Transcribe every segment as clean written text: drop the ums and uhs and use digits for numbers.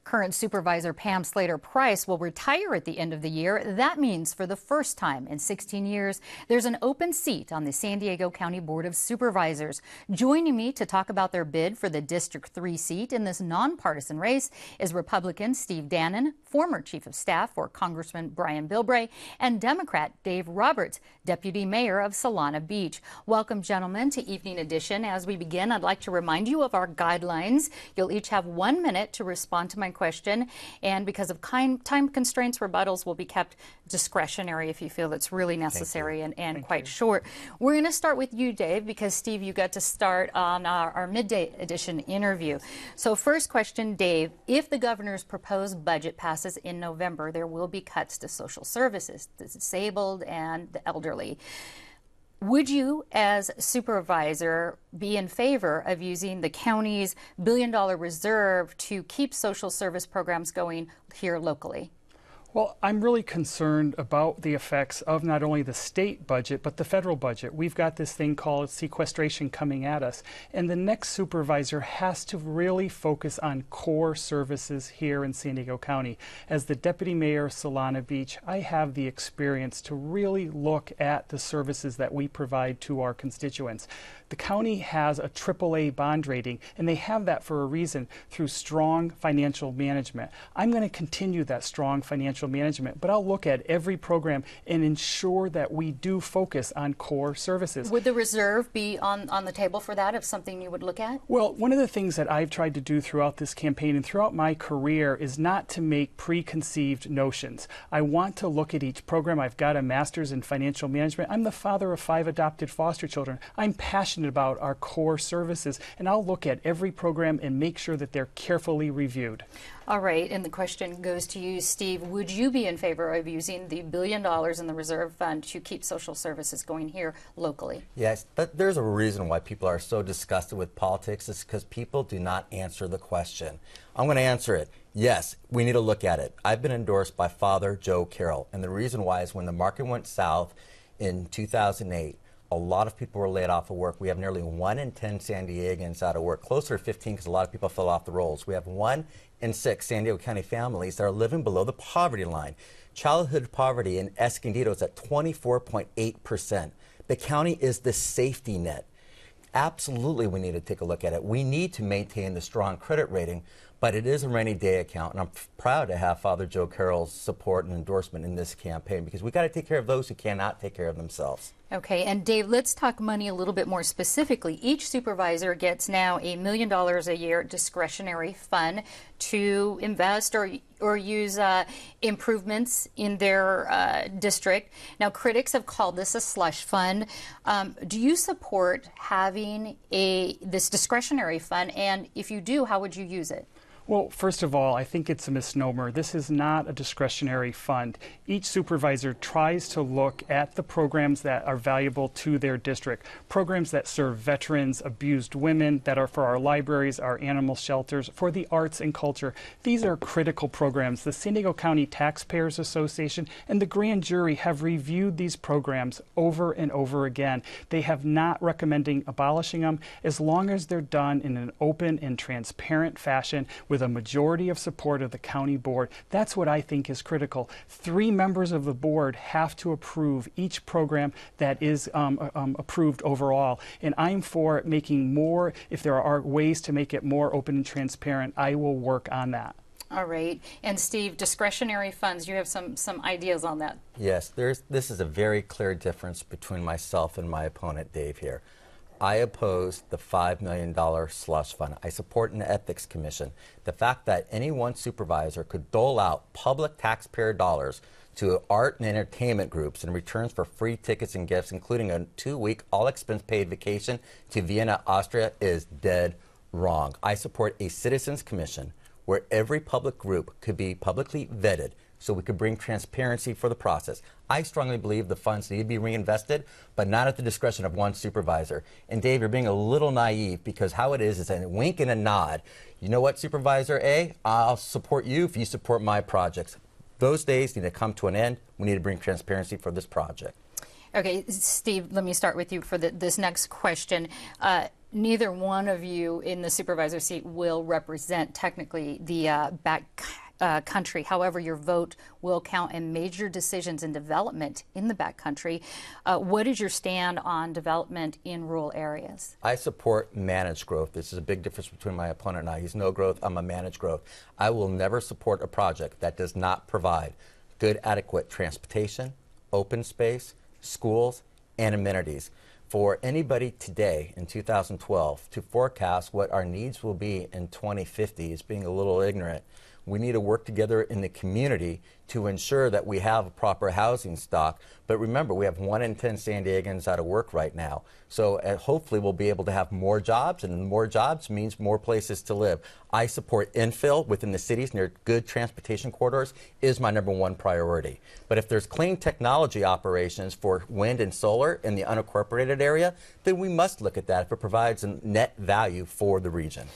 Current Supervisor Pam Slater-Price will retire at the end of the year. That means for the first time in 16 years, there's an open seat on the San Diego County Board of Supervisors. Joining me to talk about their bid for the District 3 seat in this nonpartisan race is Republican Steve Danon, former Chief of Staff for Congressman Brian Bilbray, and Democrat Dave Roberts, Deputy Mayor of Solana Beach. Welcome, gentlemen, to Evening Edition. As we begin, I'd like to remind you of our guidelines. You'll each have 1 minute to respond to my question, and because of time constraints, rebuttals will be kept discretionary if you feel it's really necessary and quite short. We're going to start with you, Dave, because, Steve, you got to start on our midday edition interview. So first question, Dave, if the governor's proposed budget passes in November, there will be cuts to social services, the disabled and the elderly. Would you, as supervisor, be in favor of using the county's billion-dollar reserve to keep social service programs going here locally? Well, I'm really concerned about the effects of not only the state budget, but the federal budget. We've got this thing called sequestration coming at us, and the next supervisor has to really focus on core services here in San Diego County. As the deputy mayor of Solana Beach, I have the experience to really look at the services that we provide to our constituents. The county has a AAA bond rating, and they have that for a reason, through strong financial management. I'm going to continue that strong financial management, but I'll look at every program and ensure that we do focus on core services. Would the reserve be on the table for that, if something you would look at? Well, one of the things that I've tried to do throughout this campaign and throughout my career is not to make preconceived notions. I want to look at each program. I've got a master's in financial management. I'm the father of 5 adopted foster children. I'm passionate about our core services, and I'll look at every program and make sure that they're carefully reviewed. All right, and the question goes to you, Steve. Would you be in favor of using the $1 billion in the reserve fund to keep social services going here locally? Yes, but there's a reason why people are so disgusted with politics. It's because people do not answer the question. I'm going to answer it. Yes, we need to look at it. I've been endorsed by Father Joe Carroll, and the reason why is when the market went south in 2008, a lot of people were laid off of work. We have nearly 1 in 10 San Diegans out of work, closer to 15 because a lot of people fell off the rolls. We have 1 in 6 San Diego County families that are living below the poverty line. Childhood poverty in Escondido is at 24.8%. The county is the safety net. Absolutely, we need to take a look at it. We need to maintain the strong credit rating, but it is a rainy day account, and I'm proud to have Father Joe Carroll's support and endorsement in this campaign, because we got to take care of those who cannot take care of themselves. Okay, and Dave, let's talk money a little bit more specifically. Each supervisor gets now $1 million a year discretionary fund to invest or use improvements in their district. Now, critics have called this a slush fund. Do you support having this discretionary fund? And if you do, how would you use it? Well, first of all, I think it's a misnomer. This is not a discretionary fund. Each supervisor tries to look at the programs that are valuable to their district, programs that serve veterans, abused women, that are for our libraries, our animal shelters, for the arts and culture. These are critical programs. The San Diego County Taxpayers Association and the grand jury have reviewed these programs over and over again. They have not recommending abolishing them as long as they're done in an open and transparent fashion with a majority of support of the county board. That's what I think is critical. 3 members of the board have to approve each program that is approved overall. And I'm for making more, if there are ways to make it more open and transparent, I will work on that. All right. And Steve, discretionary funds, you have some ideas on that. Yes, this is a very clear difference between myself and my opponent, Dave, here. I oppose the $5 million slush fund. I support an ethics commission. The fact that any one supervisor could dole out public taxpayer dollars to art and entertainment groups in returns for free tickets and gifts, including a 2-week all-expense-paid vacation to Vienna, Austria, is dead wrong. I support a citizens commission where every public group could be publicly vetted so we could bring transparency for the process. I strongly believe the funds need to be reinvested, but not at the discretion of one supervisor. And Dave, you're being a little naive, because how it is a wink and a nod. You know what, Supervisor A? I'll support you if you support my projects. Those days need to come to an end. We need to bring transparency for this project. Okay, Steve, let me start with you for this next question. Neither one of you in the supervisor seat will represent technically the back country. However, your vote will count in major decisions in development in the back country. What is your stand on development in rural areas? I support managed growth. This is a big difference between my opponent and I. He's no growth, I'm a managed growth. I will never support a project that does not provide good, adequate transportation, open space, schools, and amenities. For anybody today in 2012 to forecast what our needs will be in 2050 is being a little ignorant. We need to work together in the community to ensure that we have a proper housing stock. But remember, we have 1 in 10 San Diegans out of work right now. So hopefully we'll be able to have more jobs, and more jobs means more places to live. I support infill within the cities near good transportation corridors is my #1 priority. But if there's clean technology operations for wind and solar in the unincorporated area, then we must look at that if it provides a net value for the region.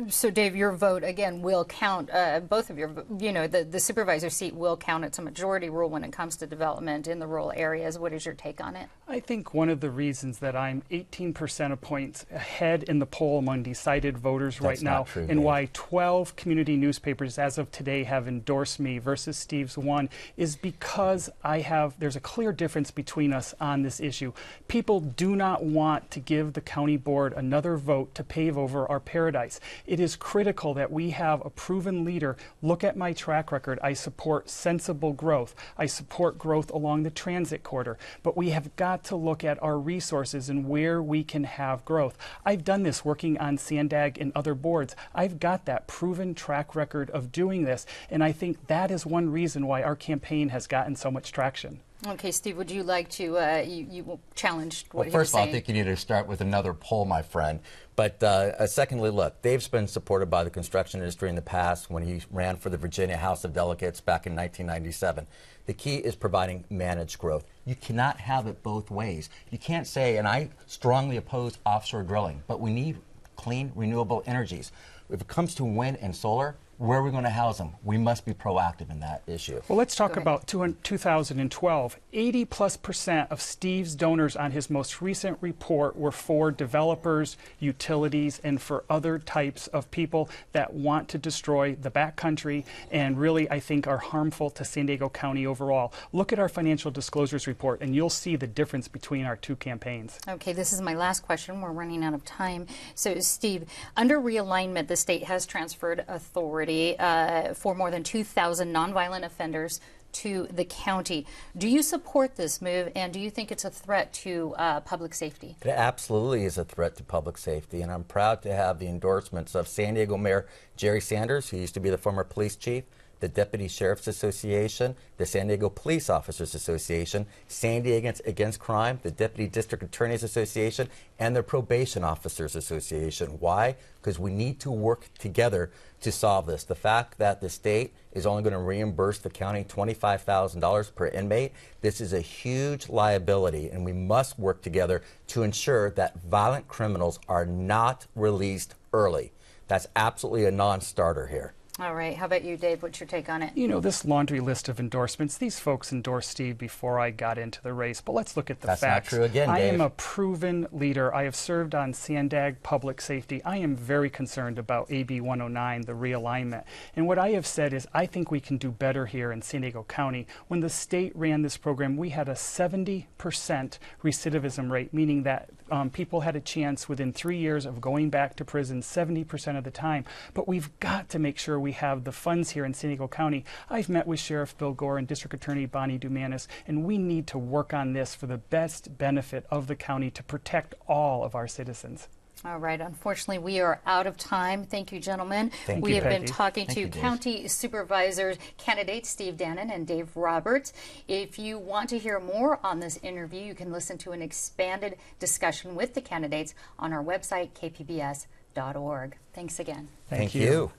So, Dave, your vote, again, will count, both of your, the supervisor seat will count. It's a majority rule when it comes to development in the rural areas. What is your take on it? I think one of the reasons that I'm 18% of points ahead in the poll among decided voters right now, true, and Dave. why 12 community newspapers as of today have endorsed me versus Steve's 1, is because there's a clear difference between us on this issue. People do not want to give the county board another vote to pave over our paradise. It is critical that we have a proven leader. Look at my track record. I support sensible growth. I support growth along the transit corridor. But we have got to look at our resources and where we can have growth. I've done this working on Sandag and other boards. I've got that proven track record of doing this. And I think that is one reason why our campaign has gotten so much traction. Okay, Steve, would you like to, you challenged what he was saying? Well, first of all, I think you need to start with another poll, my friend. But secondly, look, Dave's been supported by the construction industry in the past when he ran for the Virginia House of Delegates back in 1997. The key is providing managed growth. You cannot have it both ways. You can't say, and I strongly oppose offshore drilling, but we need clean, renewable energies. If it comes to wind and solar, where are we going to house them? We must be proactive in that issue. Well, let's talk about 2012. 80+% of Steve's donors on his most recent report were for developers, utilities, and for other types of people that want to destroy the backcountry and really, I think, are harmful to San Diego County overall. Look at our financial disclosures report, and you'll see the difference between our two campaigns. Okay, this is my last question. We're running out of time. So, Steve, under realignment, the state has transferred authority for more than 2,000 nonviolent offenders to the county. Do you support this move, and do you think it's a threat to public safety? It absolutely is a threat to public safety, and I'm proud to have the endorsements of San Diego Mayor Jerry Sanders, who used to be the former police chief, the Deputy Sheriff's Association, the San Diego Police Officers Association, San Diegans Against Crime, the Deputy District Attorneys Association, and the Probation Officers Association. Why? Because we need to work together to solve this. The fact that the state is only going to reimburse the county $25,000 per inmate, this is a huge liability, and we must work together to ensure that violent criminals are not released early. That's absolutely a non-starter here. All right. How about you, Dave? What's your take on it? You know, this laundry list of endorsements, these folks endorsed Steve before I got into the race. But let's look at the facts. That's not true again, I Dave. am a proven leader. I have served on Sandag Public Safety. I am very concerned about AB 109, the realignment. And what I have said is I think we can do better here in San Diego County. When the state ran this program, we had a 70% recidivism rate, meaning that people had a chance within 3 years of going back to prison 70% of the time. But we've got to make sure we have the funds here in San Diego County. I've met with Sheriff Bill Gore and District Attorney Bonnie Dumanis, and we need to work on this for the best benefit of the county to protect all of our citizens. All right. Unfortunately, we are out of time. Thank you, gentlemen. Thank we you, have been Peggy. talking Thank to you, Dave. County Supervisor candidates Steve Danon and Dave Roberts. If you want to hear more on this interview, you can listen to an expanded discussion with the candidates on our website, kpbs.org. Thanks again. Thank you.